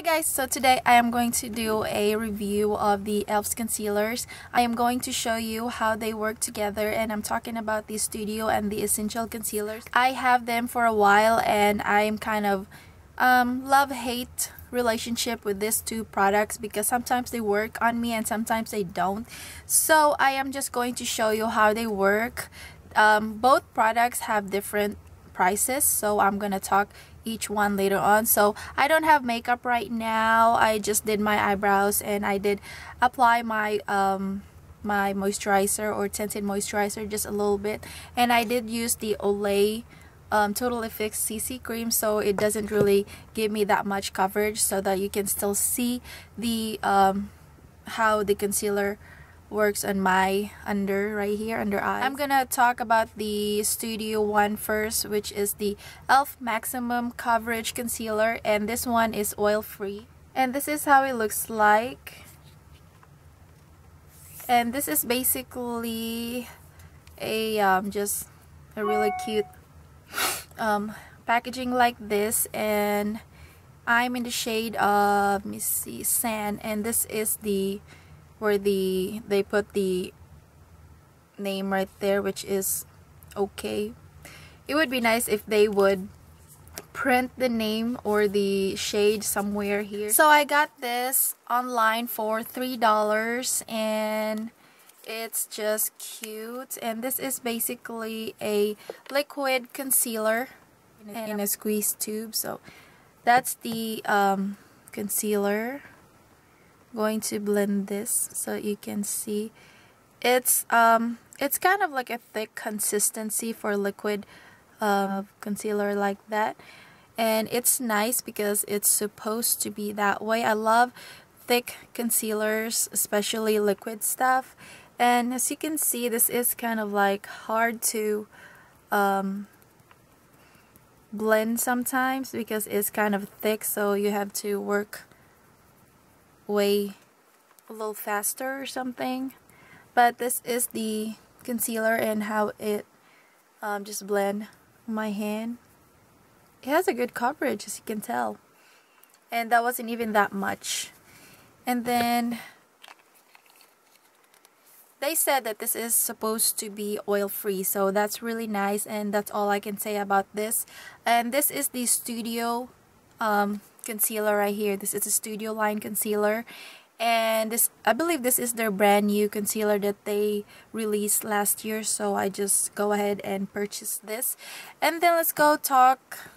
Hi guys, so today I am going to do a review of the e.l.f. concealers. I am going to show you how they work together, and I'm talking about the Studio and the Essential concealers. I have them for a while and I'm kind of love-hate relationship with these two products because sometimes they work on me and sometimes they don't. So I am just going to show you how they work. Both products have different prices, so I'm gonna talk each one later on. So I don't have makeup right now. I just did my eyebrows and I did apply my my moisturizer or tinted moisturizer just a little bit, and I did use the Olay Total Effects CC cream, so it doesn't really give me that much coverage, so that you can still see the how the concealer works on my under eyes. I'm gonna talk about the Studio one first, which is the e.l.f. Maximum Coverage Concealer, and this one is oil free, and this is how it looks like. And this is basically a just a really cute packaging like this, and I'm in the shade of, let me see, Sand, and this is the where they put the name right there, which is okay. It would be nice if they would print the name or the shade somewhere here. So I got this online for $3 and it's just cute, and this is basically a liquid concealer in a squeeze tube. So that's the concealer. Going to blend this so you can see it's kind of like a thick consistency for liquid concealer like that, and it's nice because it's supposed to be that way. I love thick concealers, especially liquid stuff, and as you can see, this is kind of like hard to blend sometimes because it's kind of thick, so you have to work way a little faster or something. But this is the concealer and how it just blend my hand. It has a good coverage, as you can tell, and that wasn't even that much. And then they said that this is supposed to be oil free, so that's really nice, and that's all I can say about this. And this is the Studio concealer right here. This is a Studio line concealer, and this, I believe this is their brand new concealer that they released last year, so I just go ahead and purchase this. And then let's go talk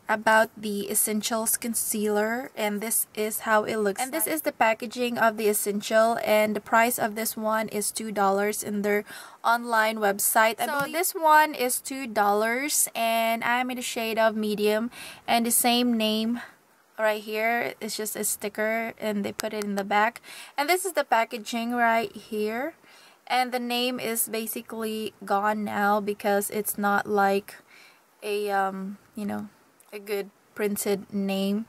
about the Essentials concealer, and this is how it looks. And this is the packaging of the Essential, and the price of this one is $2 in their online website. So this one is $2, and I'm in the shade of medium, and the same name right here. It's just a sticker and they put it in the back, and this is the packaging right here, and the name is basically gone now because it's not like a you know, a good printed name.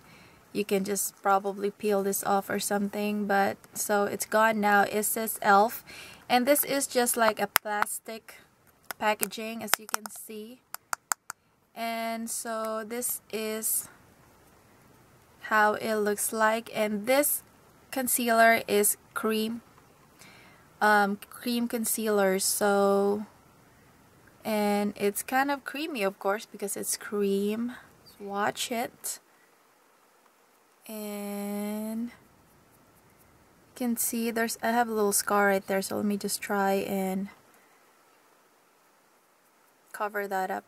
You can just probably peel this off or something, but so it's gone now. It says e.l.f. and this is just like a plastic packaging, as you can see. And so this is how it looks like, and this concealer is cream concealer, so, and it's kind of creamy, of course, because it's cream. Watch it, and you can see there's, I have a little scar right there, so let me just try and cover that up.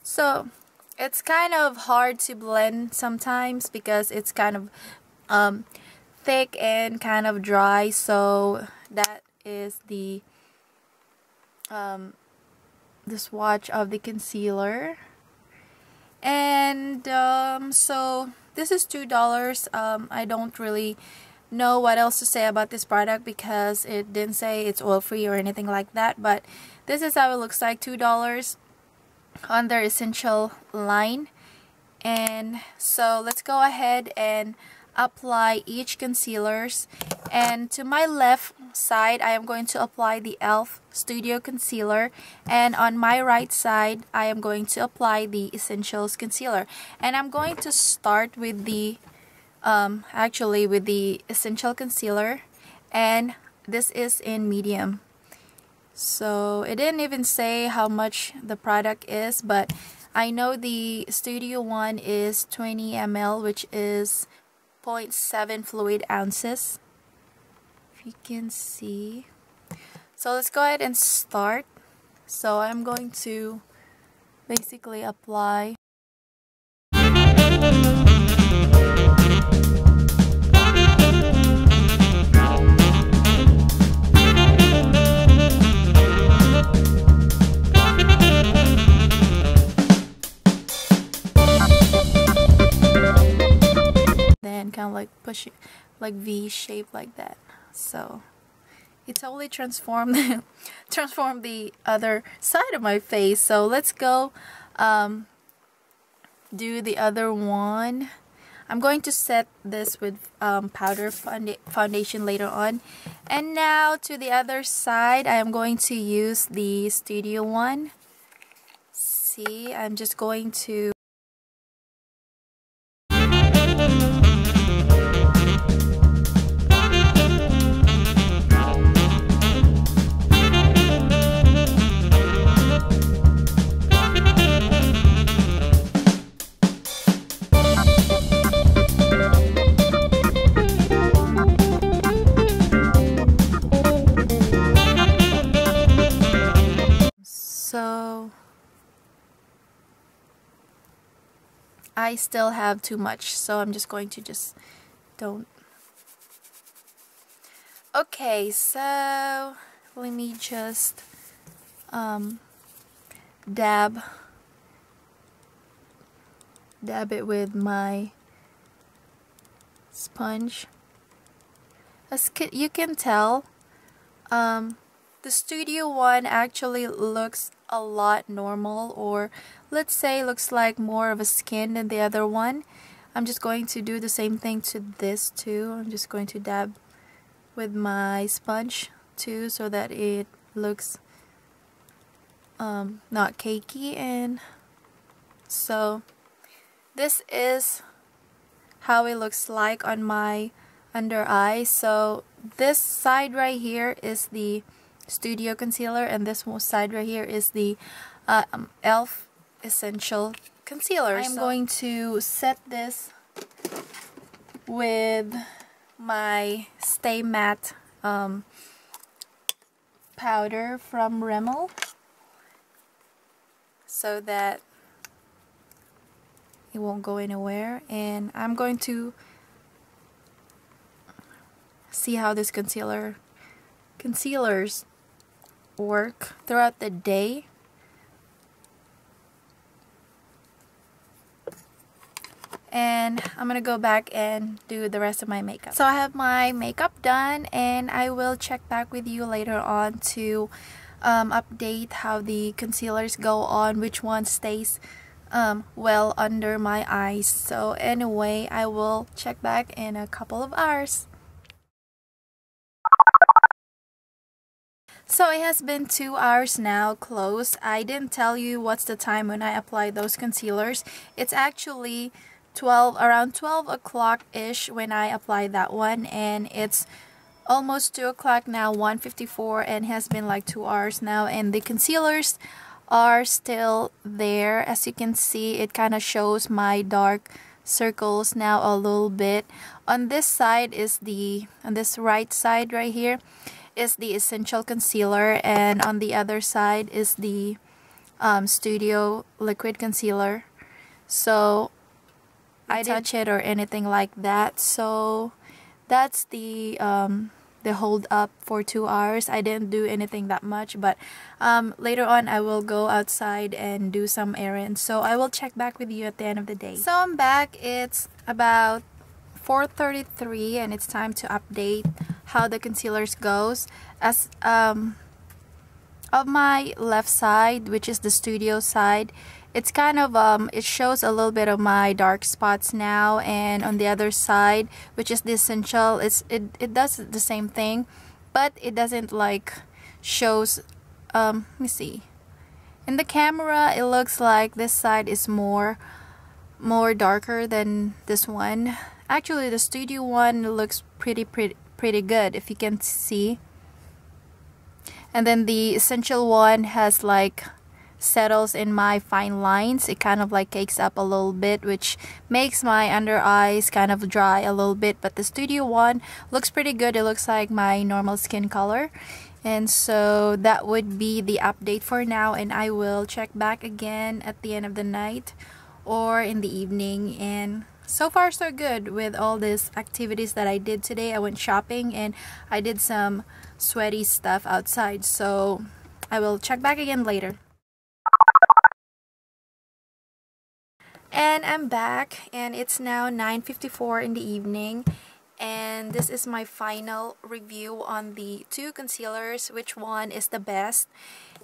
So it's kind of hard to blend sometimes because it's kind of thick and kind of dry. So that is the swatch of the concealer. And so this is $2. I don't really know what else to say about this product because it didn't say it's oil free or anything like that, but this is how it looks like. $2 on their Essential line. And so let's go ahead and apply each concealers, and to my left side I am going to apply the e.l.f. Studio concealer, and on my right side I am going to apply the Essentials concealer. And I'm going to start with the actually with the Essential Concealer, and this is in medium. So it didn't even say how much the product is, but I know the Studio one is 20 ml, which is 0.7 fluid ounces. If you can see. So let's go ahead and start. So I'm going to basically apply. Then kind of like push it like V shape like that. So it totally transformed the other side of my face. So let's go do the other one. I'm going to set this with powder foundation later on. And now to the other side, I am going to use the Studio one. See, I'm just going to I still have too much, so I'm just going to don't. Okay, so let me just dab it with my sponge. As you can tell, the Studio one actually looks a lot normal, or let's say looks like more of a skin than the other one. I'm just going to do the same thing to this too. I'm just going to dab with my sponge too, so that it looks not cakey. And so this is how it looks like on my under eye. So this side right here is the Studio Concealer, and this side right here is the e.l.f. Essential Concealer. I'm going to set this with my Stay Matte powder from Rimmel, so that it won't go anywhere. And I'm going to see how this concealers work throughout the day. And I'm gonna go back and do the rest of my makeup. So I have my makeup done, and I will check back with you later on to update how the concealers go on, which one stays well under my eyes. So anyway, I will check back in a couple of hours. So it has been 2 hours now close. I didn't tell you what's the time when I applied those concealers. It's actually around 12 o'clock ish when I applied that one, and it's almost 2 o'clock now, 1:54, and has been like 2 hours now, and the concealers are still there. As you can see, it kind of shows my dark circles now a little bit. On this side is on this right side right here is the Essential Concealer, and on the other side is the Studio Liquid Concealer. So I didn't touch it or anything like that. So that's the hold up for 2 hours. I didn't do anything that much, but later on I will go outside and do some errands. So I will check back with you at the end of the day. So I'm back. It's about 4:33, and it's time to update how the concealers goes. As of my left side, which is the Studio side, it's kind of it shows a little bit of my dark spots now, and on the other side, which is the Essential, it does the same thing, but it doesn't like shows let me see. In the camera it looks like this side is more darker than this one, Actually, the Studio One looks pretty good, if you can see. And then the Essential One has like settles in my fine lines. It kind of like cakes up a little bit, which makes my under eyes kind of dry a little bit. But the Studio One looks pretty good. It looks like my normal skin color. And so that would be the update for now, and I will check back again at the end of the night or in the evening. And so far so good with all these activities that I did today. I went shopping and I did some sweaty stuff outside, so I will check back again later. And I'm back, and it's now 9:54 in the evening, and this is my final review on the two concealers, which one is the best.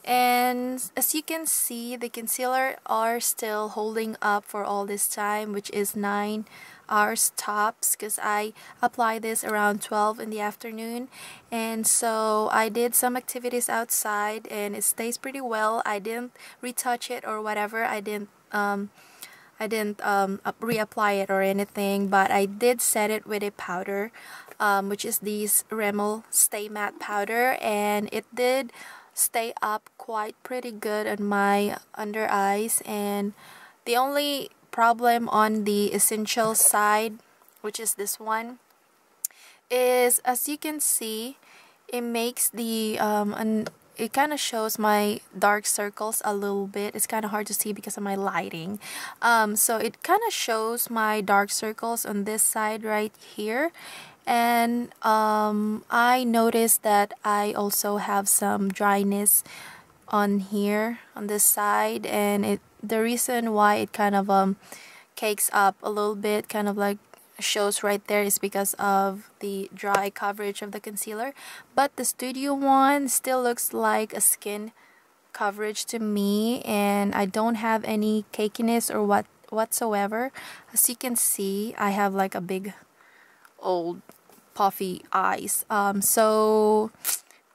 And as you can see, the concealer are still holding up for all this time, which is 9 hours tops, because I applied this around 12 in the afternoon. And so I did some activities outside and it stays pretty well. I didn't retouch it or whatever. I didn't reapply it or anything, but I did set it with a powder, which is this Rimmel Stay Matte powder, and it did stay up quite pretty good on my under eyes. And the only problem on the Essential side, which is this one, is, as you can see, it makes the it kind of shows my dark circles a little bit. It's kind of hard to see because of my lighting. So it kind of shows my dark circles on this side right here. And I noticed that I also have some dryness on here on this side, and the reason why it kind of cakes up a little bit, kind of like shows right there, is because of the dry coverage of the concealer. But the Studio One still looks like a skin coverage to me, and I don't have any cakiness or whatsoever. As you can see, I have like a big old puffy eyes. So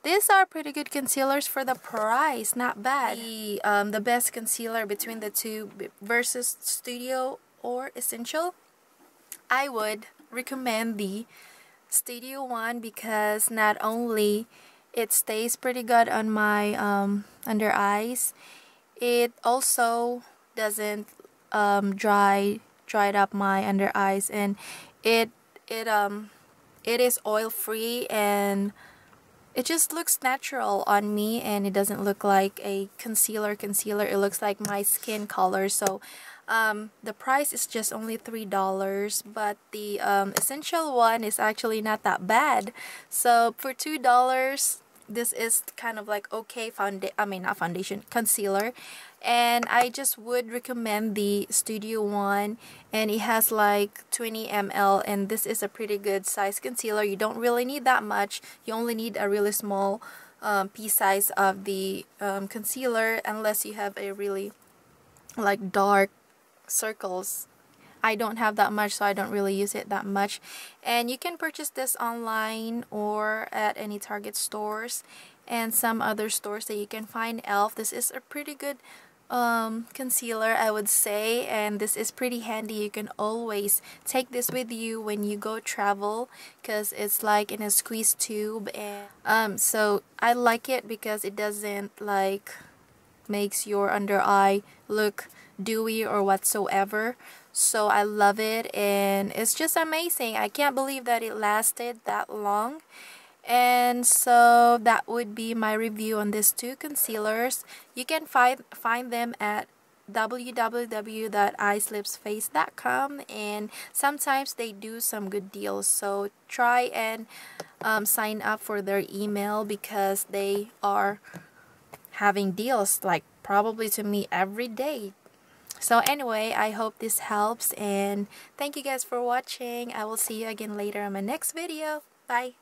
these are pretty good concealers for the price, not bad. The best concealer between the two versus Studio or Essential, I would recommend the Studio One, because not only it stays pretty good on my under eyes, it also doesn't dried up my under eyes, and it is oil free, and it just looks natural on me, and it doesn't look like a concealer. It looks like my skin color. So the price is just only $3, but the Essential One is actually not that bad. So for $2, this is kind of like okay concealer, and I just would recommend the Studio One. And it has like 20 ml, and this is a pretty good size concealer. You don't really need that much. You only need a really small pea size of the concealer, unless you have a really like dark circles. I don't have that much, so I don't really use it that much. And you can purchase this online or at any Target stores and some other stores that you can find. e.l.f. This is a pretty good concealer, I would say, and this is pretty handy. You can always take this with you when you go travel, because it's like in a squeeze tube. And so I like it because it doesn't like makes your under eye look dewy or whatsoever. So I love it, and it's just amazing. I can't believe that it lasted that long. And so that would be my review on these two concealers. You can find them at www.icelipsface.com, and sometimes they do some good deals, so try and sign up for their email, because they are having deals like probably to me every day. So anyway, I hope this helps, and thank you guys for watching. I will see you again later on my next video. Bye.